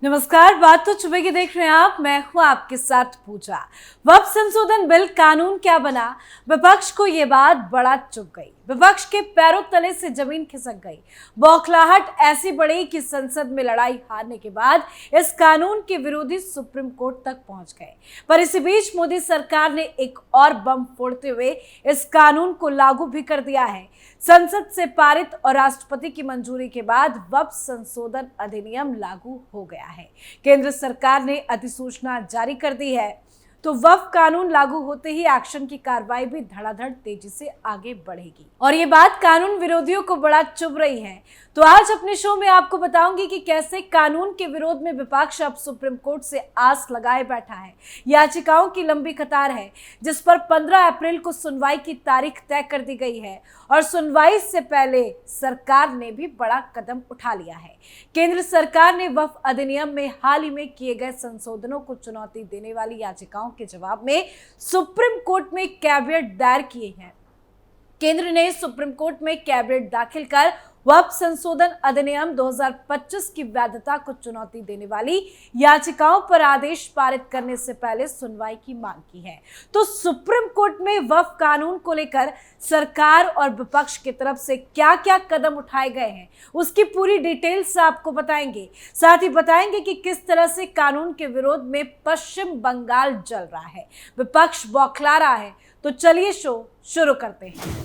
नमस्कार। बात तो सुबह की देख रहे हैं आप, मैं हूं आपके साथ पूजा। वक्फ संशोधन बिल कानून क्या बना, विपक्ष को यह बात बड़ा चुभ गई। विपक्ष के पैरों तले से जमीन खिसक गई। बौखलाहट ऐसी बढ़ी कि संसद में लड़ाई हारने के बाद इस कानून के विरोधी सुप्रीम कोर्ट तक पहुंच गए। पर इसी बीच मोदी सरकार ने एक और बम फोड़ते हुए इस कानून को लागू भी कर दिया है। संसद से पारित और राष्ट्रपति की मंजूरी के बाद वक्फ संशोधन अधिनियम लागू हो गया है। केंद्र सरकार ने अधिसूचना जारी कर दी है, तो वक्फ कानून लागू होते ही एक्शन की कार्रवाई भी धड़ाधड़ तेजी से आगे बढ़ेगी और ये बात कानून विरोधियों को बड़ा चुभ रही है। तो आज अपने शो में आपको बताऊंगी कि कैसे कानून के विरोध में विपक्ष अब सुप्रीम कोर्ट से आस लगाए बैठा है। याचिकाओं की लंबी कतार है जिस पर 15 अप्रैल को सुनवाई की तारीख तय कर दी गई है और सुनवाई से पहले सरकार ने भी बड़ा कदम उठा लिया है। केंद्र सरकार ने वक्फ अधिनियम में हाल ही में किए गए संशोधनों को चुनौती देने वाली याचिकाओं के जवाब में सुप्रीम कोर्ट में कैविएट दायर किए हैं। केंद्र ने सुप्रीम कोर्ट में कैविएट दाखिल कर वक्फ संशोधन अधिनियम 2025 की वैधता को चुनौती देने वाली याचिकाओं पर आदेश पारित करने से पहले सुनवाई की मांग की है। तो सुप्रीम कोर्ट में वक्फ कानून को लेकर सरकार और विपक्ष की तरफ से क्या क्या कदम उठाए गए हैं उसकी पूरी डिटेल्स आपको बताएंगे। साथ ही बताएंगे कि किस तरह से कानून के विरोध में पश्चिम बंगाल जल रहा है, विपक्ष बौखला रहा है। तो चलिए शो शुरू करते हैं।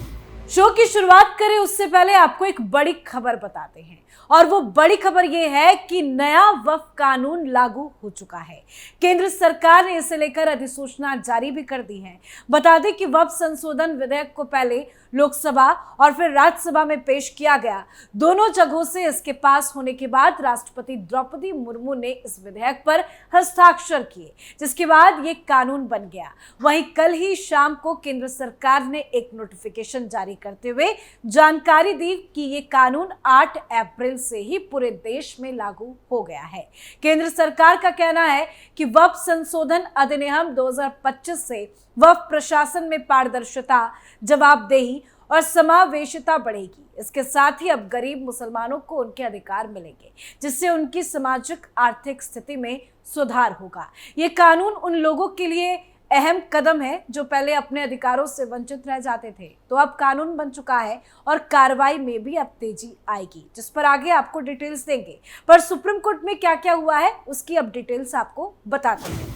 शो की शुरुआत करें उससे पहले आपको एक बड़ी खबर बताते हैं और वो बड़ी खबर ये है कि नया वक्फ कानून लागू हो चुका है। केंद्र सरकार ने इसे लेकर अधिसूचना जारी भी कर दी है। बता दें कि वक्फ संशोधन विधेयक को पहले लोकसभा और फिर राज्यसभा में पेश किया गया। दोनों जगहों से इसके पास होने के बाद राष्ट्रपति द्रौपदी मुर्मू ने इस विधेयक पर हस्ताक्षर किए, जिसके बाद ये कानून बन गया। वहीं कल ही शाम को केंद्र सरकार ने एक नोटिफिकेशन जारी करते हुए जानकारी दी कि ये कानून 8 अप्रैल से ही पूरे देश में लागू हो गया है। केंद्र सरकार का कहना है कि वक्फ संशोधन अधिनियम 2025 से वक्फ प्रशासन में पारदर्शिता, जवाबदेही और समावेशिता बढ़ेगी। इसके साथ ही अब गरीब मुसलमानों को उनके अधिकार मिलेंगे, जिससे उनकी सामाजिक आर्थिक स्थिति में सुधार होगा। ये कानून उन लोगों के लिए अहम कदम है जो पहले अपने अधिकारों से वंचित रह जाते थे। तो अब कानून बन चुका है और कार्रवाई में भी अब तेजी आएगी, जिस पर आगे आपको डिटेल्स देंगे। पर सुप्रीम कोर्ट में क्या क्या हुआ है उसकी अब डिटेल्स आपको बताते हैं।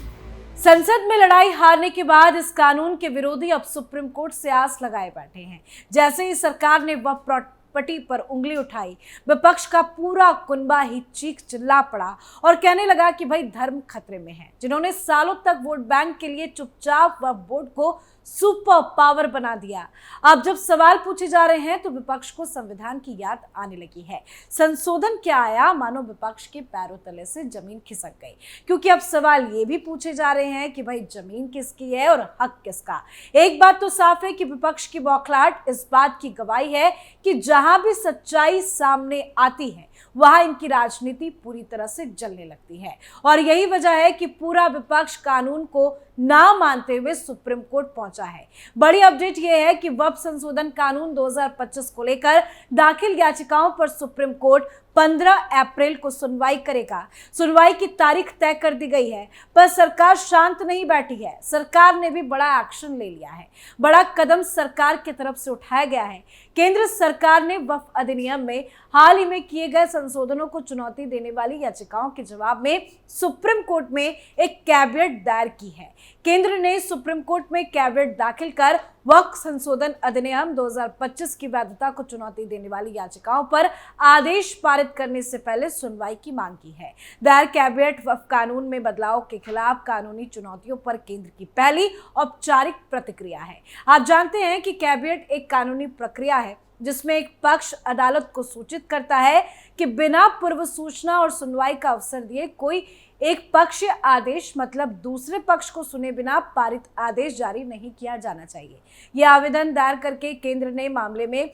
संसद में लड़ाई हारने के बाद इस कानून के विरोधी अब सुप्रीम कोर्ट से आस लगाए बैठे हैं। जैसे ही सरकार ने वक्फ प्रॉपर्टी पर उंगली उठाई, विपक्ष का पूरा कुनबा ही चीख चिल्ला पड़ा और कहने लगा कि भाई धर्म खतरे में है। जिन्होंने सालों तक वोट बैंक के लिए चुपचाप वक्फ बोर्ड को सुपर पावर बना दिया, अब जब सवाल पूछे जा रहे हैं तो विपक्ष को संविधान की याद आने लगी है। संशोधन क्या आया, मानो विपक्ष के पैरों तले से जमीन खिसक गई, क्योंकि अब सवाल ये भी पूछे जा रहे हैं कि भाई जमीन किसकी है और हक किसका। एक बात तो साफ है कि विपक्ष की बौखलाहट इस बात की गवाही है कि जहां भी सच्चाई सामने आती है वहां इनकी राजनीति पूरी तरह से जलने लगती है और यही वजह है कि पूरा विपक्ष कानून को ना मानते हुए सुप्रीम कोर्ट पहुंचा है। बड़ी अपडेट यह है कि वक्फ संशोधन कानून 2025 को लेकर दाखिल याचिकाओं पर सुप्रीम कोर्ट 15 अप्रैल को सुनवाई करेगा। सुनवाई की तारीख तय कर दी गई है, पर सरकार शांत नहीं बैठी है। सरकार ने भी बड़ा एक्शन ले लिया है। बड़ा कदम सरकार की तरफ से उठाया गया है। केंद्र सरकार ने वक्फ अधिनियम में हाल ही में किए गए संशोधनों को चुनौती देने वाली याचिकाओं के जवाब में सुप्रीम कोर्ट में एक कैविएट दायर की है। केंद्र ने सुप्रीम कोर्ट में कैविएट दाखिल कर वक्फ संशोधन अधिनियम 2025 की वैधता को चुनौती देने वाली याचिकाओं पर आदेश पारित करने से पहले सुनवाई की मांग की है। दायर कैविएट वक्फ कानून में बदलाव के खिलाफ कानूनी चुनौतियों पर केंद्र की पहली औपचारिक प्रतिक्रिया है। आप जानते हैं कि कैविएट एक कानूनी प्रक्रिया है जिसमें एक पक्ष अदालत को सूचित करता है कि बिना पूर्व सूचना और सुनवाई का अवसर दिए कोई एक पक्ष आदेश, मतलब दूसरे पक्ष को सुने बिना पारित आदेश जारी नहीं किया जाना चाहिए। यह आवेदन दायर करके केंद्र ने मामले में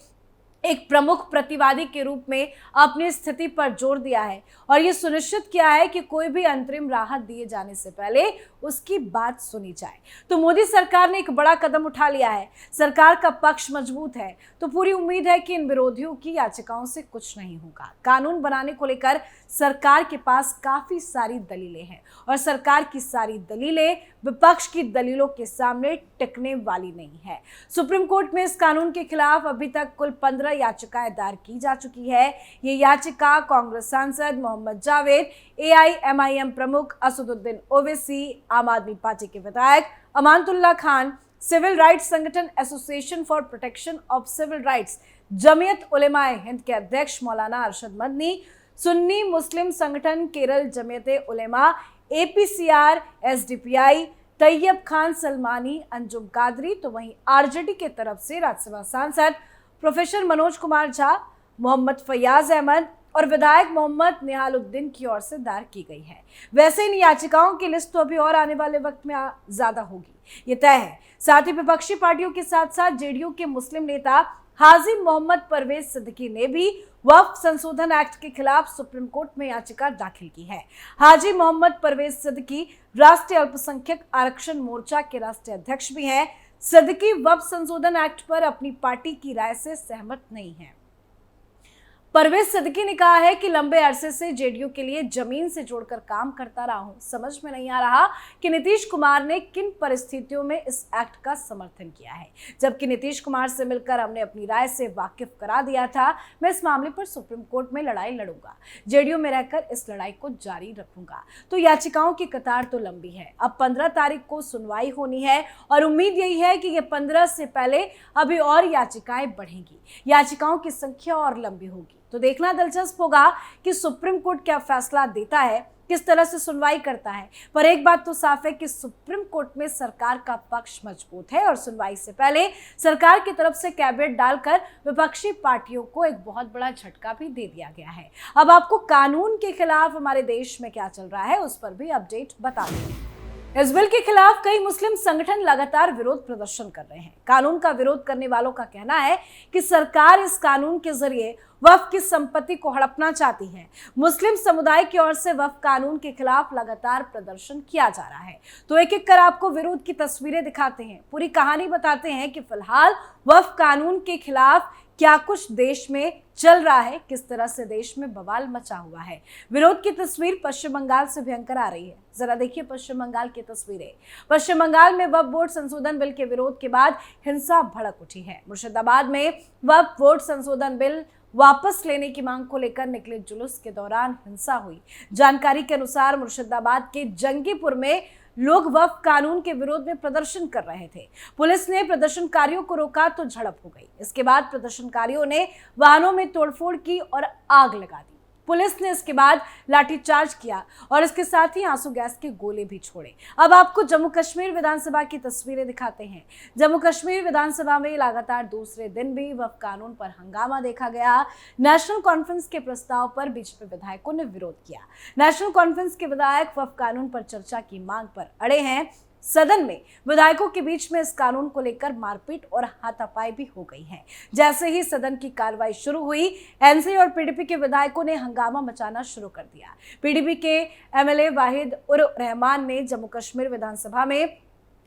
एक प्रमुख प्रतिवादी के रूप में अपनी स्थिति पर जोर दिया है और यह सुनिश्चित किया है कि कोई भी अंतरिम राहत दिए जाने से पहले उसकी बात सुनी जाए। तो मोदी सरकार ने एक बड़ा कदम उठा लिया है। सरकार का पक्ष मजबूत है, तो पूरी उम्मीद है कि इन विरोधियों की याचिकाओं से कुछ नहीं होगा। कानून बनाने को लेकर सरकार के पास काफी सारी दलीलें हैं और सरकार की सारी दलीलें विपक्ष की दलीलों के सामने टिकने वाली नहीं है। सुप्रीम कोर्ट में इस कानून के खिलाफ अभी तक कुल 15 याचिकाएं दायर की जा चुकी है। ये याचिका कांग्रेस सांसद मोहम्मद जावेद, एआईएमआईएम प्रमुख असदुद्दीन ओवैसी, आम आदमी पार्टी के विधायक अमानतुल्लाह खान, सिविल राइट्स संगठन association for protection of civil rights, Jamiat Ulemae Hind के अध्यक्ष मौलाना अरशद मदनी, सुन्नी मुस्लिम संगठन केरल जमीयते उलेमा, एपीसीआर, एसडीपीआई, तैयब खान सलमानी, अंजुम कादरी, तो वहीं आरजेडी के तरफ से राज्यसभा सांसद प्रोफेसर मनोज कुमार झा, मोहम्मद फैयाज अहमद और विधायक मोहम्मद निहालुद्दीन की ओर से दायर की गई है। वैसे इन याचिकाओं की लिस्ट तो अभी और आने वाले वक्त में ज्यादा होगी, ये तय है। साथ ही विपक्षी पार्टियों के साथ साथ जेडीयू के मुस्लिम नेता हाजी मोहम्मद परवेज सिद्दीकी ने भी वक्फ संशोधन एक्ट के खिलाफ सुप्रीम कोर्ट में याचिका दाखिल की है। हाजी मोहम्मद परवेज सिद्दीकी राष्ट्रीय अल्पसंख्यक आरक्षण मोर्चा के राष्ट्रीय अध्यक्ष भी हैं। सिद्दीकी वक्फ संशोधन एक्ट पर अपनी पार्टी की राय से सहमत नहीं है। परवेज सिद्दीकी ने कहा है कि लंबे अरसे से जेडीयू के लिए जमीन से जोड़कर काम करता रहा हूं। समझ में नहीं आ रहा कि नीतीश कुमार ने किन परिस्थितियों में इस एक्ट का समर्थन किया है। जबकि नीतीश कुमार से मिलकर हमने अपनी राय से वाकिफ करा दिया था। मैं इस मामले पर सुप्रीम कोर्ट में लड़ाई लड़ूंगा, जेडीयू में रहकर इस लड़ाई को जारी रखूंगा। तो याचिकाओं की कतार तो लंबी है। अब 15 तारीख को सुनवाई होनी है और उम्मीद यही है कि ये 15 से पहले अभी और याचिकाएं बढ़ेंगी, याचिकाओं की संख्या और लंबी होगी। तो देखना दिलचस्प होगा कि सुप्रीम कोर्ट क्या फैसला देता है, किस तरह से सुनवाई करता है। पर एक बात तो साफ है कि सुप्रीम कोर्ट में सरकार का पक्ष मजबूत है और सुनवाई से पहले सरकार की तरफ से कैबिनेट डालकर विपक्षी पार्टियों को एक बहुत बड़ा झटका भी दे दिया गया है। अब आपको कानून के खिलाफ हमारे देश में क्या चल रहा है उस पर भी अपडेट बता देंगे। इस बिल के खिलाफ कई मुस्लिम संगठन लगातार विरोध प्रदर्शन कर रहे हैं। कानून का विरोध करने वालों का कहना है कि सरकार इस कानून के जरिए वक्फ की संपत्ति को हड़पना चाहती है। मुस्लिम समुदाय की ओर से वक्फ कानून के खिलाफ लगातार प्रदर्शन किया जा रहा है। तो एक एक कर आपको विरोध की तस्वीरें दिखाते हैं, पूरी कहानी बताते हैं कि फिलहाल वक्फ कानून के खिलाफ क्या कुछ देश में चल रहा है, किस तरह से देश में बवाल मचा हुआ है। विरोध की तस्वीर पश्चिम बंगाल से भयंकर आ रही है। जरा देखिए पश्चिम बंगाल की तस्वीरें। पश्चिम बंगाल में वक्फ बोर्ड संशोधन बिल के विरोध के बाद हिंसा भड़क उठी है। मुर्शिदाबाद में वक्फ बोर्ड संशोधन बिल वापस लेने की मांग को लेकर निकले जुलूस के दौरान हिंसा हुई। जानकारी के अनुसार मुर्शिदाबाद के जंगीपुर में लोग वक्फ कानून के विरोध में प्रदर्शन कर रहे थे। पुलिस ने प्रदर्शनकारियों को रोका तो झड़प हो गई। इसके बाद प्रदर्शनकारियों ने वाहनों में तोड़फोड़ की और आग लगा दी। पुलिस ने इसके बाद लाठीचार्ज किया और इसके साथ ही आंसू गैस के गोले भी छोड़े। अब आपको जम्मू कश्मीर विधानसभा की तस्वीरें दिखाते हैं। जम्मू कश्मीर विधानसभा में लगातार दूसरे दिन भी वक्फ कानून पर हंगामा देखा गया। नेशनल कॉन्फ्रेंस के प्रस्ताव पर बीजेपी विधायकों ने विरोध किया। नेशनल कॉन्फ्रेंस के विधायक वक्फ कानून पर चर्चा की मांग पर अड़े हैं। सदन में विधायकों के बीच में इस कानून को लेकर मारपीट और हाथापाई भी हो गई है। जैसे ही सदन की कार्रवाई शुरू हुई, एनसी और पीडीपी के विधायकों ने हंगामा मचाना शुरू कर दिया। पीडीपी के एमएलए वाहिद उर रहमान ने जम्मू कश्मीर विधानसभा में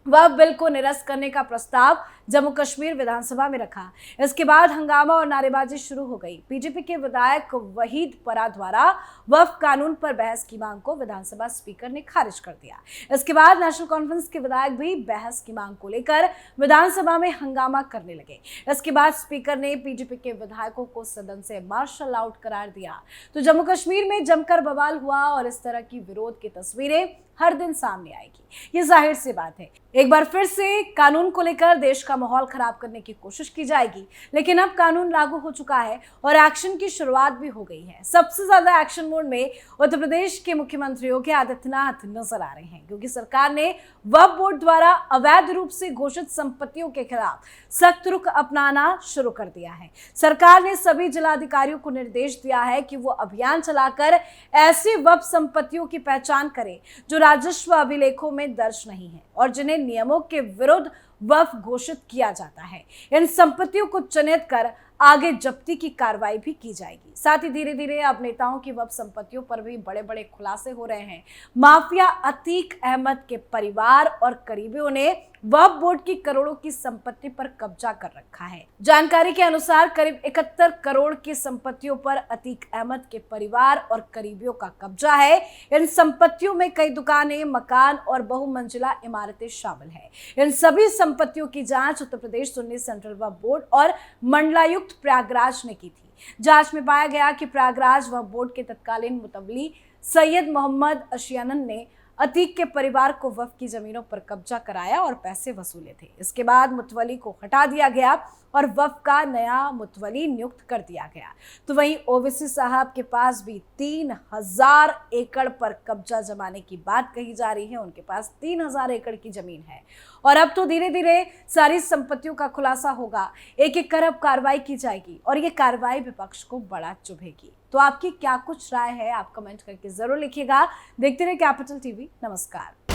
वक्फ बिल को निरस्त करने का प्रस्ताव जम्मू कश्मीर विधानसभा में रखा। इसके बाद हंगामा और नारेबाजी शुरू हो गई। बीजेपी के विधायक वहीद परा द्वारा वक्फ कानून पर बहस की मांग को विधानसभा स्पीकर ने खारिज कर दिया। इसके बाद नेशनल कॉन्फ्रेंस के विधायक भी बहस की मांग को लेकर विधानसभा में हंगामा करने लगे। इसके बाद स्पीकर ने बीजेपी के विधायकों को सदन से मार्शल आउट करार दिया। तो जम्मू कश्मीर में जमकर बवाल हुआ और इस तरह की विरोध की तस्वीरें हर दिन सामने आएगी, ये जाहिर सी बात है। एक बार फिर से कानून को लेकर देश का माहौल खराब करने की कोशिश की जाएगी, लेकिन अब कानून लागू हो चुका है और एक्शन की शुरुआत भी हो गई है। सबसे ज्यादा एक्शन मोड में उत्तर प्रदेश के मुख्यमंत्री योगी आदित्यनाथ नजर आ रहे हैं, क्योंकि सरकार ने वक्फ बोर्ड द्वारा अवैध रूप से घोषित संपत्तियों के खिलाफ सख्त रुख अपनाना शुरू कर दिया है। सरकार ने सभी जिलाधिकारियों को निर्देश दिया है कि वो अभियान चलाकर ऐसी वक्फ संपत्तियों की पहचान करें जो राजस्व अभिलेखों में दर्ज नहीं है और जिन्हें नियमों के विरुद्ध वक्फ घोषित किया जाता है। इन संपत्तियों को चिन्हित कर आगे जब्ती की कार्रवाई भी की जाएगी। साथ ही धीरे धीरे अब नेताओं की वक्फ संपत्तियों पर भी बड़े बड़े खुलासे हो रहे हैं। माफिया अतीक अहमद के परिवार और करीबियों ने वक्फ बोर्ड की करोड़ों की संपत्ति पर कब्जा कर रखा है। जानकारी के अनुसार करीब 71 करोड़ की संपत्तियों पर अतीक अहमद के परिवार और करीबियों का कब्जा है। इन संपत्तियों में कई दुकानें, मकान और बहुमंजिला इमारतें शामिल है। इन सभी संपत्तियों की जांच उत्तर प्रदेश सुन्नी सेंट्रल वक्फ बोर्ड और मंडलायुक्त प्रयागराज ने की थी। जांच में पाया गया कि प्रयागराज वक्फ बोर्ड के तत्कालीन मुतवली सैयद मोहम्मद अशियानन ने अतीक के परिवार को वक्फ की जमीनों पर कब्जा कराया और पैसे वसूले थे। इसके बाद मुतवली को हटा दिया गया और वक्फ का नया मुतवली नियुक्त कर दिया गया। तो वहीं ओवैसी साहब के पास भी 3000 एकड़ पर कब्जा जमाने की बात कही जा रही है। उनके पास 3000 एकड़ की जमीन है और अब तो धीरे धीरे सारी संपत्तियों का खुलासा होगा। एक एक कर अब कार्रवाई की जाएगी और ये कार्रवाई विपक्ष को बड़ा चुभेगी। तो आपकी क्या कुछ राय है, आप कमेंट करके जरूर लिखिएगा। देखते रहिए कैपिटल टीवी। नमस्कार।